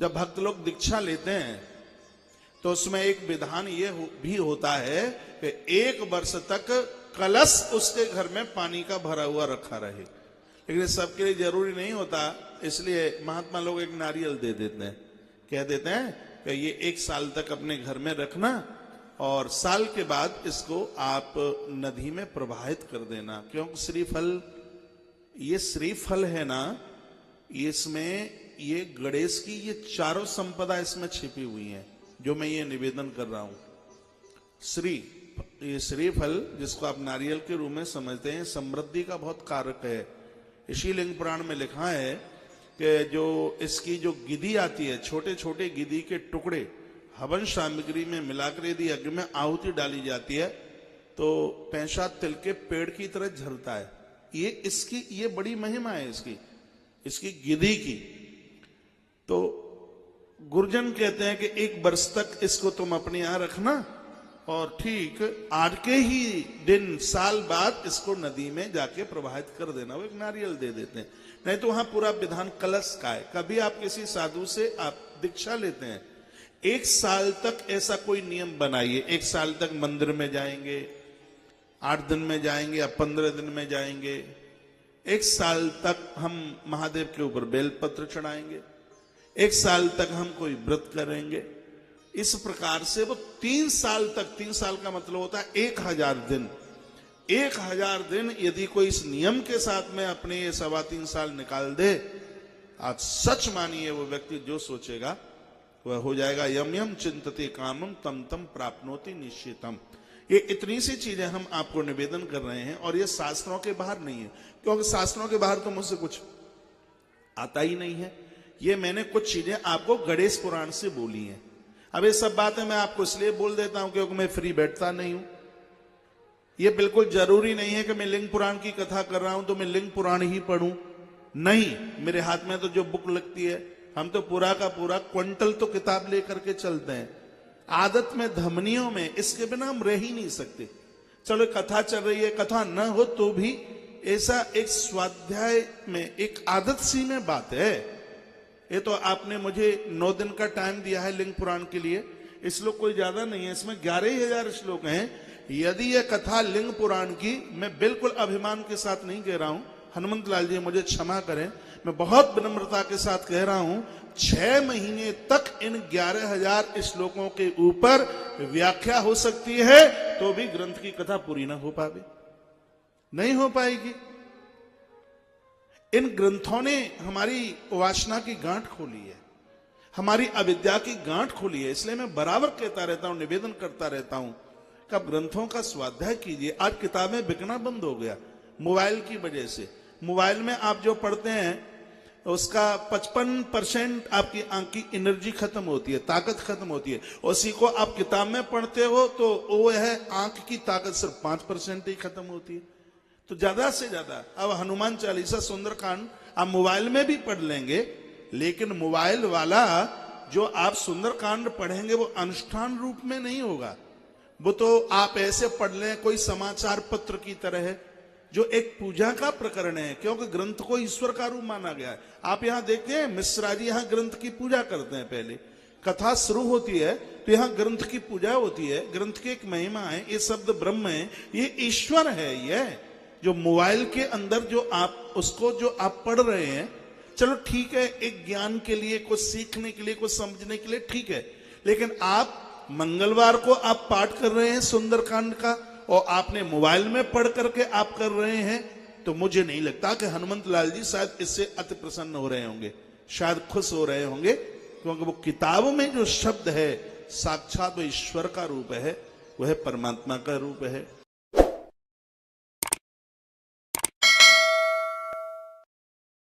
जब भक्त लोग दीक्षा लेते हैं तो उसमें एक विधान ये भी होता है कि 1 वर्ष तक कलश उसके घर में पानी का भरा हुआ रखा रहे। लेकिन सबके लिए जरूरी नहीं होता, इसलिए महात्मा लोग एक नारियल दे देते हैं, कह देते हैं कि ये 1 साल तक अपने घर में रखना और साल के बाद इसको आप नदी में प्रवाहित कर देना। क्योंकि श्रीफल, ये श्रीफल है ना, इसमें ये गणेश की ये चारों संपदा इसमें छिपी हुई हैं, जो मैं ये निवेदन कर रहा हूं। ये श्रीफल जिसको आप नारियल के रूप में समझते हैं, समृद्धि का बहुत कारक है। इसी लिंग पुराण में लिखा है कि जो इसकी जो गिदी आती है, छोटे छोटे गिदी के टुकड़े हवन सामग्री में मिलाकर यदि यज्ञ में आहुति डाली जाती है तो पैसा तिल के पेड़ की तरह झरता है। ये बड़ी महिमा है इसकी गिदी की। तो गुरुजन कहते हैं कि 1 वर्ष तक इसको तुम अपने यहां रखना और ठीक 8 के ही दिन, साल बाद इसको नदी में जाके प्रवाहित कर देना। वो एक नारियल दे देते हैं। नहीं तो वहां पूरा विधान कलश का है। कभी आप किसी साधु से आप दीक्षा लेते हैं, 1 साल तक ऐसा कोई नियम बनाइए। 1 साल तक मंदिर में जाएंगे, 8 दिन में जाएंगे या 15 दिन में जाएंगे। 1 साल तक हम महादेव के ऊपर बेलपत्र चढ़ाएंगे, 1 साल तक हम कोई व्रत करेंगे। इस प्रकार से वो 3 साल तक, 3 साल का मतलब होता है 1000 दिन। 1000 दिन यदि कोई इस नियम के साथ में अपने ये 3.25 साल निकाल दे, आज सच मानिए वो व्यक्ति जो सोचेगा वह हो जाएगा। यम यम चिंतते कामम तम तम प्राप्नोति निश्चितम। ये इतनी सी चीजें हम आपको निवेदन कर रहे हैं और ये शास्त्रों के बाहर नहीं है, क्योंकि शास्त्रों के बाहर तो मुझसे कुछ आता ही नहीं है। ये मैंने कुछ चीजें आपको गणेश पुराण से बोली हैं। अब ये सब बातें मैं आपको इसलिए बोल देता हूं क्योंकि मैं फ्री बैठता नहीं हूं। ये बिल्कुल जरूरी नहीं है कि मैं लिंग पुराण की कथा कर रहा हूं तो मैं लिंग पुराण ही पढ़ूं। नहीं, मेरे हाथ में तो जो बुक लगती है, हम तो पूरा का पूरा क्विंटल तो किताब लेकर के चलते हैं। आदत में, धमनियों में, इसके बिना हम रह ही नहीं सकते। चलो कथा चल रही है, कथा न हो तो भी ऐसा एक स्वाध्याय में एक आदत सी में बात है। ये तो आपने मुझे 9 दिन का टाइम दिया है लिंग पुराण के लिए। श्लोक कोई ज्यादा नहीं है, इसमें 11,000 श्लोक हैं। यदि यह कथा लिंग पुराण की, मैं बिल्कुल अभिमान के साथ नहीं कह रहा हूं, हनुमंत लाल जी मुझे क्षमा करें, मैं बहुत विनम्रता के साथ कह रहा हूं, 6 महीने तक इन 11,000 श्लोकों के ऊपर व्याख्या हो सकती है तो भी ग्रंथ की कथा पूरी ना हो पावे, नहीं हो पाएगी। इन ग्रंथों ने हमारी वासना की गांठ खोली है, हमारी अविद्या की गांठ खोली है। इसलिए मैं बराबर कहता रहता हूं, निवेदन करता रहता हूं कि आप ग्रंथों का स्वाध्याय कीजिए। आज किताबें बिकना बंद हो गया मोबाइल की वजह से। मोबाइल में आप जो पढ़ते हैं उसका 55% आपकी आंख की एनर्जी खत्म होती है, ताकत खत्म होती है। उसी को आप किताब में पढ़ते हो तो वो है आंख की ताकत सिर्फ 5% ही खत्म होती है। तो ज्यादा से ज्यादा अब हनुमान चालीसा, सुंदरकांड आप मोबाइल में भी पढ़ लेंगे, लेकिन मोबाइल वाला जो आप सुंदरकांड पढ़ेंगे वो अनुष्ठान रूप में नहीं होगा। वो तो आप ऐसे पढ़ लें कोई समाचार पत्र की तरह है, जो एक पूजा का प्रकरण है, क्योंकि ग्रंथ को ईश्वर का रूप माना गया है। आप यहां देखते हैं मिश्रा जी यहां ग्रंथ की पूजा करते हैं। पहले कथा शुरू होती है तो यहां ग्रंथ की पूजा होती है। ग्रंथ की एक महिमा है, ये शब्द ब्रह्म है, ये ईश्वर है। यह जो मोबाइल के अंदर जो आप उसको जो आप पढ़ रहे हैं, चलो ठीक है, एक ज्ञान के लिए, कुछ सीखने के लिए, कुछ समझने के लिए ठीक है, लेकिन आप मंगलवार को आप पाठ कर रहे हैं सुंदरकांड का और आपने मोबाइल में पढ़ करके आप कर रहे हैं, तो मुझे नहीं लगता कि हनुमंत लाल जी शायद इससे अति प्रसन्न हो रहे होंगे, शायद खुश हो रहे होंगे, क्योंकि वो किताबों में जो शब्द है साक्षात वो ईश्वर का रूप है, वह परमात्मा का रूप है।